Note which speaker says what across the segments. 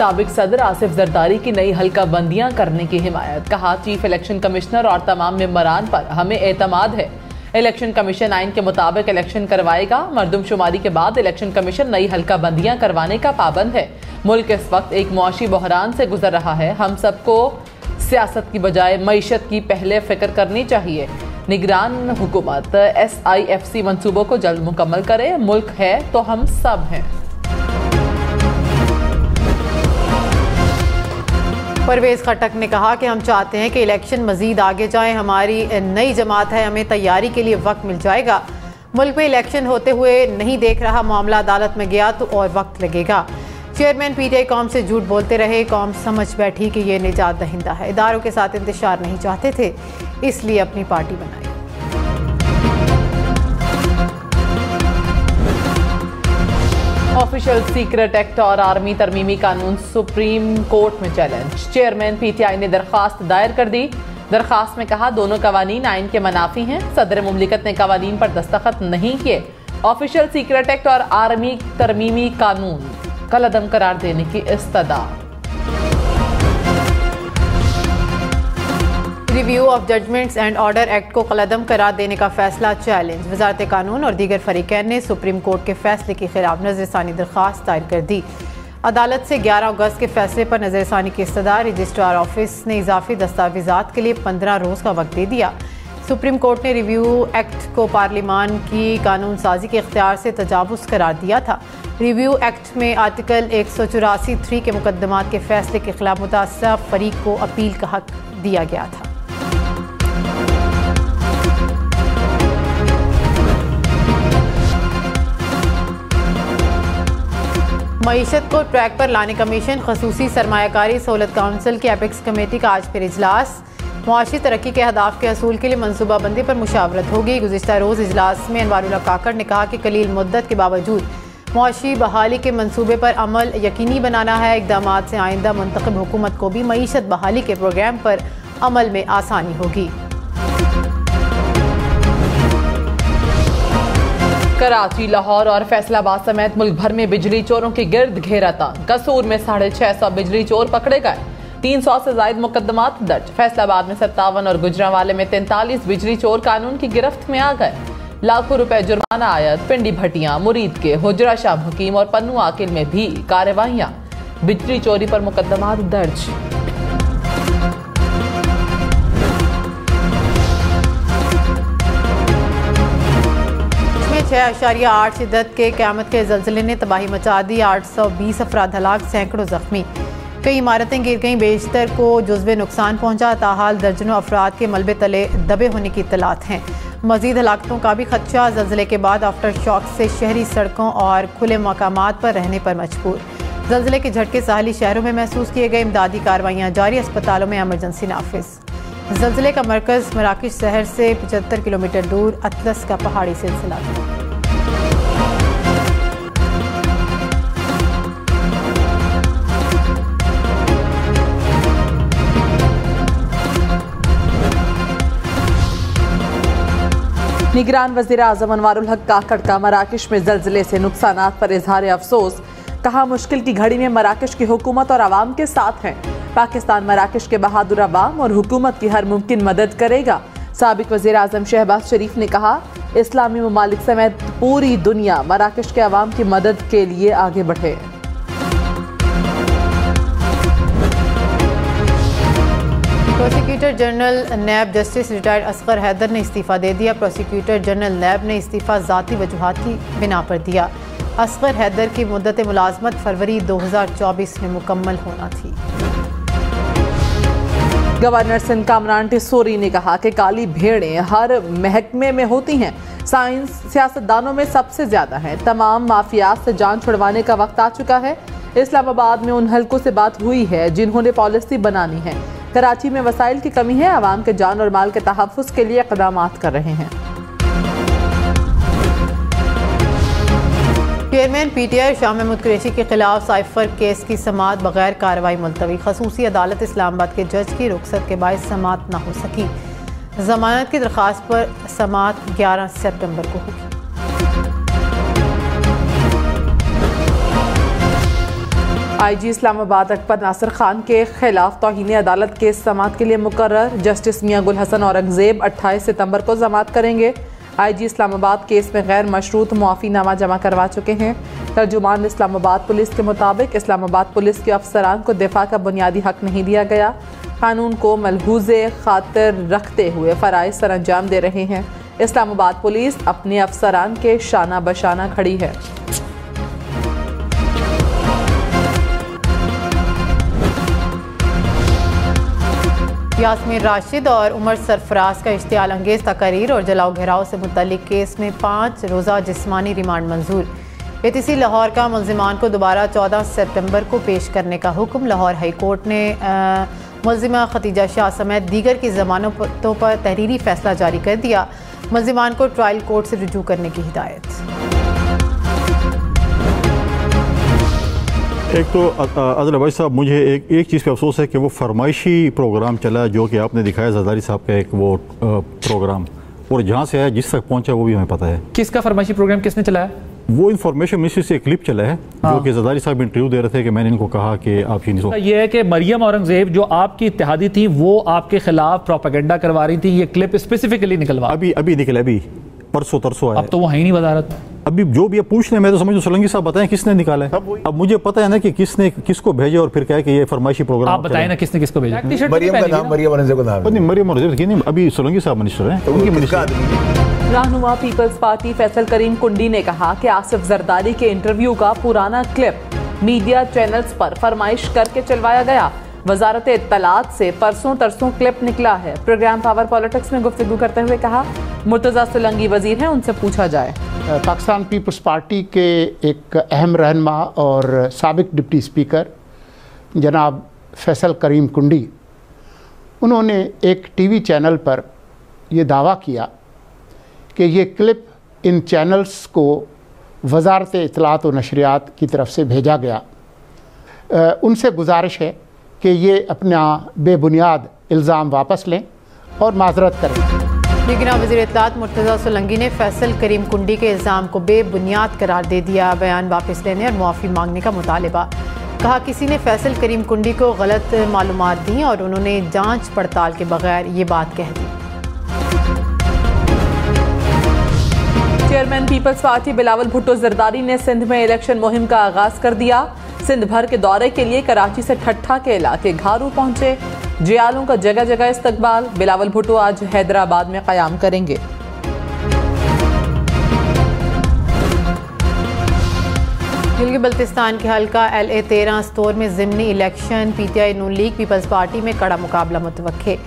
Speaker 1: साबिक सदर आसिफ जरदारी की नई हल्का बंदियां करने की हिमायत। कहा, चीफ इलेक्शन कमिश्नर और तमाम मेंबरान पर हमें एतमाद है। इलेक्शन कमीशन आइन के मुताबिक इलेक्शन करवाएगा। मरदमशुमारी के बाद इलेक्शन कमीशन नई हल्का बंदियां करवाने का पाबंद है। मुल्क इस वक्त एक मुआशी बहरान से गुजर रहा है। हम सबको सियासत की बजाय मईशत की पहले फिक्र करनी चाहिए। निगरान हुकूमत SIFC मंसूबों को जल्द मुकम्मल करे। मुल्क है तो हम सब हैं।
Speaker 2: परवेज खटक ने कहा कि हम चाहते हैं कि इलेक्शन मजीद आगे जाएं। हमारी नई जमात है, हमें तैयारी के लिए वक्त मिल जाएगा। मुल्क में इलेक्शन होते हुए नहीं देख रहा, मामला अदालत में गया तो और वक्त लगेगा। चेयरमैन PTI कौम से झूठ बोलते रहे। कौम समझ बैठी कि ये निजात दहिंदा है। इदारों के साथ इंतशार नहीं चाहते थे, इसलिए अपनी पार्टी बनाई।
Speaker 1: ऑफिशियल सीक्रेट एक्ट और आर्मी तरमीमी कानून सुप्रीम कोर्ट में चैलेंज। चेयरमैन PTI ने दरखास्त दायर कर दी। दरखास्त में कहा, दोनों कवानीन आइन के मनाफी हैं। सदर मुमलिकत ने कवानीन पर दस्तखत नहीं किए। ऑफिशियल सीक्रेट एक्ट और आर्मी तरमीमी कानून कलअदम करार देने की इस्तदा।
Speaker 2: Review of judgements and order act को कलअदम करार देने का फैसला चैलेंज। वजारत कानून और दीगर फरीकैन ने सुप्रीम कोर्ट के फैसले के खिलाफ नजरसानी दरखास्त दायर कर दी। अदालत से 11 अगस्त के फैसले पर नजरसानी की इस्तदा। रजिस्ट्रार ऑफिस ने इजाफी दस्तावेजात के लिए 15 रोज का वक्त दे दिया। सुप्रीम कोर्ट ने रिव्यू एक्ट को पार्लिमान की कानून साजी के इख्तियार से तजावुज़ करार दिया था। रिव्यू एक्ट में आर्टिकल 184(3) के मुकदमात के फैसले के खिलाफ मुतासरा फरीक को अपील का हक दिया गया था। मईशत को ट्रैक पर लाने का मिशन। खसूसी सरमायाकारी सहूलत काउंसिल की एपिक्स कमेटी का आज फिर इजलास। मुआशी तरक्की के अहदाफ के असूल के लिए मनसूबाबंदी पर मुशावरत होगी। गुज़िश्ता रोज़ इजलास में अनवारुल्लाह काकड़ ने कहा कि कलील मुद्दत के बावजूद मुआशी बहाली के मनसूबे पर अमल यकीनी बनाना है। इक़दामात से आइंदा मुंतखब हुकूमत को भी मईशत बहाली के प्रोग्राम पर अमल में आसानी होगी।
Speaker 1: कराची, लाहौर और फैसलाबाद समेत मुल्क भर में बिजली चोरों की गिरद घेरा तान। कसूर में 650 बिजली चोर पकड़े गए। 300 से जायद मुकदमात दर्ज। फैसलाबाद में 57 और गुजरांवाले में 43 बिजली चोर कानून की गिरफ्त में आ गए। लाखों रुपए जुर्माना आयत। पिंडी भटियां, मुरीद के हुजरा शाह हकीम और पन्नू आकिल में भी कार्रवाइयां। बिजली चोरी पर मुकदमात दर्ज।
Speaker 2: 6.8 शिद्दत के क़यामत के ज़लज़ले ने तबाही मचा दी। 820 अफराद हलाक, सैकड़ों जख्मी। कई इमारतें गिर गईं, बेशतर को जुज़्वे नुकसान पहुंचा। ताहाल दर्जनों अफराद के मलबे तले दबे होने की इत्तलात हैं। मज़ीद हलाकतों का भी खदशा। ज़लज़ले के बाद आफ्टर शॉक से शहरी सड़कों और खुले मकामात पर रहने पर मजबूर। ज़लज़ले के झटके साहली शहरों में महसूस किए गए। इमदादी कार्रवाइयाँ जारी। अस्पतालों में एमरजेंसी नाफिज। ज़लज़ले का मरकज़ मराकश शहर से 75 किलोमीटर दूर अतलस का पहाड़ी सिलसिला था।
Speaker 1: निगरान वज़ीर आज़म अनवारुल हक काकड़ का मराकश में ज़लज़ले से नुकसानात पर इजहार अफसोस। कहा, मुश्किल की घड़ी में मराकश की हुकूमत और आवाम के साथ हैं। पाकिस्तान मराकश के बहादुर अवाम और हुकूमत की हर मुमकिन मदद करेगा। साबिक वज़ीर आज़म शहबाज शरीफ ने कहा, इस्लामी ममालिक समेत पूरी दुनिया मराकश के अवाम की मदद के लिए आगे बढ़े।
Speaker 2: प्रोसिक्यूटर जनरल नैब जस्टिस रिटायर्ड असगर हैदर ने इस्तीफ़ा दे दिया। प्रोसिक्यूटर जनरल नैब ने इस्तीफ़ा ज़ाती वजूहात की बिना पर दिया। असगर हैदर की मुद्दत मुलाजमत फरवरी 2024 में मुकम्मल होना थी।
Speaker 1: गवर्नर सिंध कामरान टिस्सोरी ने कहा कि काली भेड़ें हर महकमे में होती हैं। साइंस सियासतदानों में सबसे ज्यादा है। तमाम माफियात से जान छुड़वाने का वक्त आ चुका है। इस्लामाबाद में उन हलकों से बात हुई है जिन्होंने पॉलिसी बनानी है। कराची में वसाइल की कमी है। आवाम के जान और माल के तहफ़्फ़ुज़ के लिए इक़दामात कर रहे हैं।
Speaker 2: चेयरमैन PTI शाह महमूद कुरैशी के खिलाफ साइफर केस की समाअत बगैर कार्रवाई मुलतवी। खसूसी अदालत इस्लामाबाद के जज की रुखसत के बायस समाअत न हो सकी। जमानत की दरख्वास्त पर समाअत 11 सितंबर को होगी।
Speaker 1: IG इस्लामाबाद अकबर नासिर खान के खिलाफ तौहीन अदालत केस समाअत के लिए मुकर्रर। जस्टिस मियां गुल हसन औरंगजेब 28 सितंबर को समाअत करेंगे। IG इस्लामाबाद केस में गैर मशरूत मुआफ़ीनामा जमा करवा चुके हैं। तर्जुमान इस्लामाबाद पुलिस के मुताबिक इस्लामाबाद पुलिस के अफसरान को दिफा का बुनियादी हक नहीं दिया गया। कानून को मलहूज़े खातिर रखते हुए फ़राइज़ सर अंजाम दे रहे हैं। इस्लामाबाद पुलिस अपने अफसरान के शाना बशाना खड़ी है।
Speaker 2: यास्मीन राशिद और उमर सरफराज का इश्तियाल अंगेज़ तकरीर और जलाओ घेराव से मुतल्लिक केस में 5 रोज़ा जिस्मानी रिमांड मंजूर। ATC लाहौर का मुल्ज़िमान को दोबारा 14 सितंबर को पेश करने का हुक्म। लाहौर हाई कोर्ट ने मुल्ज़िमा खतीजा शाह समेत दीगर की ज़मानतों पर तहरीरी फैसला जारी कर दिया। मुल्ज़िमान को ट्रायल कोर्ट से रुजू करने की हिदायत।
Speaker 3: एक तो अदल भाई साहब, मुझे एक चीज़ पे अफसोस है कि वो फरमाइशी प्रोग्राम चला जो कि आपने दिखाया जरदारी साहब का एक वो प्रोग्राम, और जहाँ से आया जिस तक पहुँचा वो भी हमें पता है।
Speaker 4: किसका फरमाइशी प्रोग्राम किसने चलाया?
Speaker 3: वो इन्फॉर्मेशन मिनिस्ट्री से एक क्लिप चला है जो कि जरदारी साहब इंटरव्यू दे रहे थे कि मैंने इनको कहा कि आप
Speaker 4: ये है कि मरियम औरंगजेब जो आपकी इत्तेहादी थी वो आपके खिलाफ प्रोपेगेंडा करवा रही थी। ये क्लिप स्पेसिफिकली निकलवा
Speaker 3: अभी निकला, अभी परसों तरसों आया।
Speaker 4: अब तो वो है ही नहीं वजारत।
Speaker 3: अभी जो भी पूछने मैं तो समझो सोलंकी साहब बताएं किसने निकाला है। अब मुझे पता है ना कि किसने किसको भेजा और फिर क्या है कि ये फरमाइशी प्रोग्राम।
Speaker 4: आप बताएं ना किसने किसको भेजा।
Speaker 3: मरियम का नाम, मरियम औरंगजेब का नाम नहीं, मरियम औरंगजेब नहीं, अभी सोलंकी साहब मिनिस्टर हैं, उनकी मिनिस्टर।
Speaker 1: रहनुमा पीपल्स पार्टी फैसल करीम कुंडी ने कहा कि आसिफ जरदारी के इंटरव्यू का पुराना क्लिप मीडिया चैनल्स पर फरमाइश करके चलवाया गया। वजारत इत्तलात से परसों तरसों क्लिप निकला है। प्रोग्राम पावर पॉलिटिक्स में गुफ्तगू करते हुए कहा, मुर्तज़ा सोलंकी वजीर हैं, उनसे पूछा जाए।
Speaker 5: पाकिस्तान पीपल्स पार्टी के एक अहम रहनुमा और साबिक डिप्टी स्पीकर जनाब फैसल करीम कुंडी, उन्होंने एक टीवी चैनल पर यह दावा किया कि ये क्लिप इन चैनल्स को वजारत इत्तलात और नशरियात की तरफ से भेजा गया। उनसे गुजारिश है कि ये अपना बेबुनियाद इल्ज़ाम वापस लें और माजरत करें।
Speaker 2: लेकिन वज़ीर इत्तलात मुर्तज़ा सोलंकी ने फैसल करीम कुंडी के इल्ज़ाम को बेबुनियाद करार दे दिया। बयान वापस लेने और मुआफ़ी मांगने का मुतालिबा। कहा, किसी ने फैसल करीम कुंडी को गलत मालूमात दी और उन्होंने जांच पड़ताल के बगैर ये बात कह दी।
Speaker 1: चेयरमैन पीपल्स पार्टी बिलावल भुट्टो जरदारी ने सिंध में इलेक्शन मुहिम का आगाज कर दिया। सिंध भर के दौरे के लिए कराची से ठट्ठा के इलाके घारू पहुंचे। जियालों का जगह जगह इस्तकबाल। बिलावल भुट्टो आज हैदराबाद में क़याम करेंगे।
Speaker 2: गिलगित बल्तिस्तान के हल्का LA 13 स्टोर में ज़िमनी इलेक्शन। PTI नून लीग पीपल्स पार्टी में कड़ा मुकाबला मुतवक्के।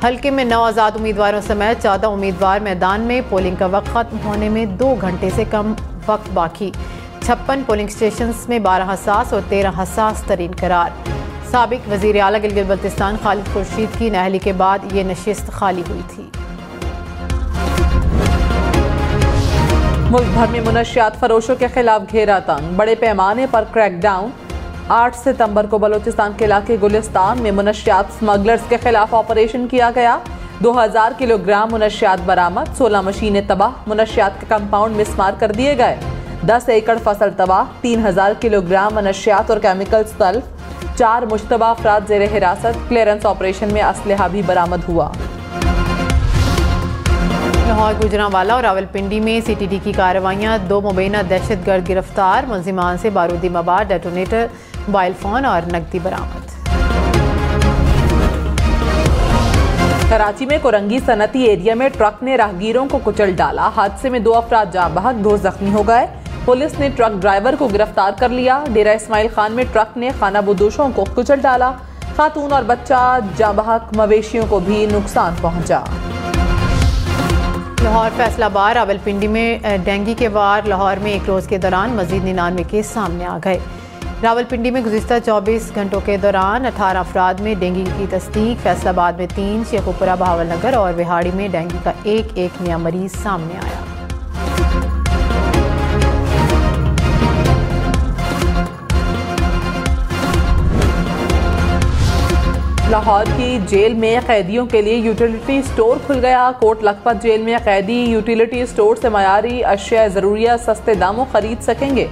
Speaker 2: हल्के में 9 आज़ाद उम्मीदवारों समेत 14 उम्मीदवार मैदान में। पोलिंग का वक्त खत्म होने में 2 घंटे से कम वक्त बाकी। 56 पोलिंग स्टेशन में 12 हसास और 13 हसास तरीन करार। साबिक वज़ीर आला गिलगित बल्तिस्तान खालिद खुर्शीद की नाअहली के बाद ये नशिस्त खाली हुई थी।
Speaker 1: मुल्क भर में मुनशियात फरोशों के खिलाफ घेरा तंग। बड़े पैमाने पर क्रैकडाउन। 8 सितंबर को बलोचिस्तान के इलाके गुलिस्तान में मुनशियात स्मगलर्स के खिलाफ ऑपरेशन किया गया। 2000 किलोग्राम मुनशियात बरामद। 16 मशीनें तबाह। मुनशियात के कंपाउंड मिसमार कर दिए गए। 10 एकड़ फसल तबाह। 3000 किलोग्राम मुनशियात और केमिकल्स तल्फ। 4 मुश्तबा अफराद ज़ेर हिरासत। क्लियरेंस ऑपरेशन में असलहा भी बरामद हुआ।
Speaker 2: लाहौर, गुजरांवाला और रावलपिंडी में CTD की कार्रवाइयाँ। 2 मुबैना दहशतगर्द गिरफ्तार। मुल्जिमान से बारूदी मवाद, डेटोनेटर, मोबाइल फ़ोन और नकदी बरामद। कराची में कोरंगी सनती एरिया में ट्रक ने राहगीरों को कुचल डाला। हादसे में 2 अफराद जाँ बहक, 2 जख्मी हो गए। पुलिस ने ट्रक ड्राइवर को गिरफ्तार कर लिया। डेरा इस्माइल खान में ट्रक ने खानाबदोशों को कुचल डाला। खातून और बच्चा जाँ बहक, मवेशियों को भी नुकसान पहुंचा। लाहौर, फैसलाबाद, रावलपिंडी में डेंगू के वार। लाहौर में एक रोज़ के दौरान मजीद 99 केस सामने आ गए। रावलपिंडी में गुज़िश्ता 24 घंटों के दौरान 18 अफराद में डेंगू की तस्दीक। फैसलाबाद में 3, शेखुपुरा, बहावलनगर और विहाड़ी में डेंगू का एक नया मरीज सामने आया।
Speaker 1: लाहौर की जेल में कैदियों के लिए यूटिलिटी स्टोर खुल गया। कोट लखपत जेल में कैदी यूटिलिटी स्टोर से मयारी अशिया ज़रूरिया सस्ते दामों खरीद सकेंगे।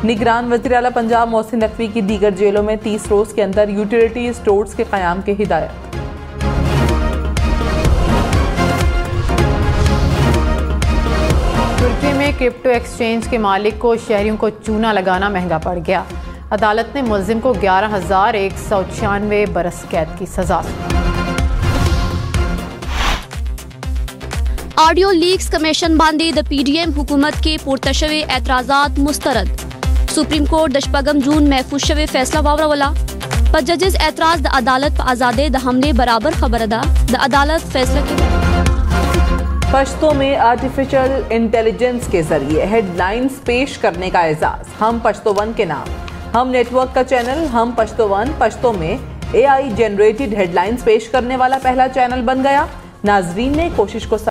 Speaker 1: निगरान वज़ीर आला पंजाब मोहसिन नकवी की दीगर जेलों में 30 रोज के अंदर यूटिलिटी स्टोर्स के क़याम की हिदायत।
Speaker 2: तुर्की में क्रिप्टो एक्सचेंज के मालिक को शहरियों को चूना लगाना महंगा पड़ गया। अदालत ने मुल्जिम को 11,196 बरस कैद की सजा सुनाई।
Speaker 6: ऑडियो लीक्स कमीशन बांदे द PDM हुकूमत के पुरतशवे एतराज़ात मुस्तरद। सुप्रीम कोर्ट दशपगम जून महफूज शवे फैसला वावरावला पर जजेस एतराज द अदालत पर आज़ादे द हमले बराबर खबर अदा द अदालत फैसला के।
Speaker 1: पश्तो में आर्टिफिशियल इंटेलिजेंस के जरिए हेडलाइंस पेश करने का एजाज। हम पश्तो वन के नाम। हम नेटवर्क का चैनल हम पश्तो वन पश्तो में AI जनरेटेड हेडलाइंस पेश करने वाला पहला चैनल बन गया। नाजरीन ने कोशिश को